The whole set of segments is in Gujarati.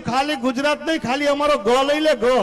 ખાલી ગુજરાત નહીં, ખાલી અમારો ગો લઈ લે, ગો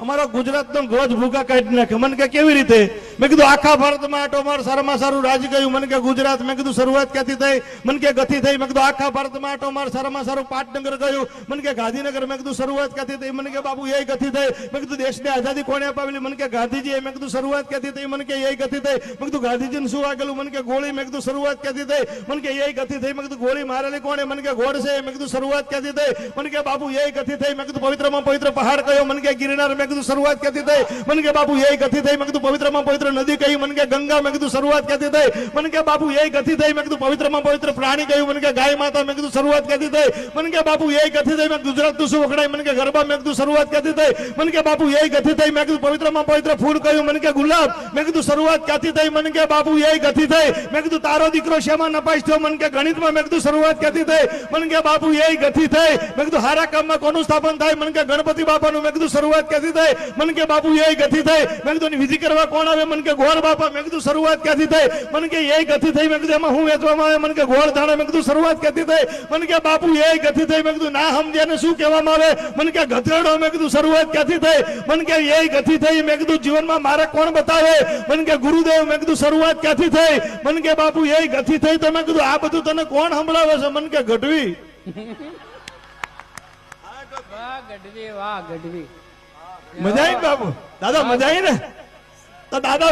અમારો ગુજરાતનો ગોજ ભૂકા કાઢી નાખે. મને કે કેવી રીતે? મેં કીધું આખા ભારતમાં આટો માર, સારામાં સારું રાજ ગયું. મને કે ગુજરાત. મેં કીધું શરૂઆત ક્યાંથી થઈ? મને કે ગથી થઈ. મેં કીધું આખા ભારતમાં આટો માર, સારામાં સારું પાટનગર ગયું. મને કે ગાંધીનગર. મેં કીધું શરૂઆત ક્યાંથી થઈ? મને કે બાપુ એ ગથી થઈ. મેં કીધું દેશને આઝાદી કોણે અપાવેલી? મને કે ગાંધીજી. મેં કીધું શરૂઆત ક્યાંથી થઈ? મને કે એ ગથી થઈ. મેં કીધું ગાંધીજીને શું આગેલું? મને કે ગોળી. મેં કીધું શરૂઆત ક્યાંથી થઈ? મને કે એ ગથી થઈ. મેં કીધું ગોળી મારેલી કોણે? મને કે ગોડસે. મેં કીધું શરૂઆત ક્યાંથી થઈ? મને કે બાપુ એ ગથી થઈ. મેં કીધું પવિત્રમાં પવિત્ર પહાડ કયો? મને કે ગિરનાર. મેં કીધું શરૂઆત ક્યાંથી થઈ? મને કે બાપુ એ ગથી થઈ. મેં કીધું પવિત્રમાં પવિત્ર નદી કઈ? મને કે ગંગા. મેં કીધું શરૂઆત ક્યાંથી થઈ? મને કે બાપુ એ ગથી થઈ. મેં કીધું પવિત્રમાં પવિત્ર પ્રાણી કયું? મને કે ગાય માતા. મેં કીધું શરૂઆત ક્યાંથી થઈ? મને કે બાપુ એ ગથી થઈ. મેં ગુજરાતનું શું વખણાય? મને કે ગરબા. મેં કીધું શરૂઆત ક્યાંથી થઈ? મને કે બાપુ એ ગથી થઈ. મેં કીધું પવિત્રમાં પવિત્ર ફૂલ કયું? મને કે ગુલાબ. મેં કીધું શરૂઆત ક્યાંથી થઈ? મને કે બાપુ એ ગથી થઈ. મેં કીધું તારો દીકરો શેમાં નપાસ થયો? મને કે ગણિતમાં. મેં કીધું શરૂઆત ક્યાંથી થઈ? મને કે બાપુ એ ગથી થઈ. મેં કીધું હારા કામમાં કોનું સ્થાપન થાય? મને કે ગણપતિ બાપાનું. મેં કીધું શરૂઆત ક્યાંથી થઈ? મને કે બાપુ એ ગથી થઈ. મેં કીધું વિધિ કરવા કોણ આવે? મને કે ગોળ બાપા. મેં કીધું શરૂઆત ક્યાંથી થઈ? મને કે એ ગથી થઈ. મેં કીધું એમાં હું વેચવામાં આવે? મને કે ગોળ ધાણા. મેં કીધું શરૂઆત ક્યાંથી થઈ? મને કે બાપુ એ ગથી થઈ. મેં કીધું ના સમજ્યાને શું કહેવામાં આવે? મને કે ગધેડો. મેં કીધું શરૂઆત ક્યાંથી થઈ? મને કે એ ગથી થઈ. મેં કીધું જીવનમાં મારે કોણ બતાવે? મને કે ગુરુદેવ. મેં કીધું શરૂઆત ક્યાંથી થઈ? મને કે બાપુ એ ગથી થઈ. તો મેં કીધું આ બધું તને કોણ સંભળાવે છે? મને કે ગઢવી. ગઢવી, વાહ ગઢવી. મજા આવી બાપુ? દાદા મજા આવી ને? તો દાદા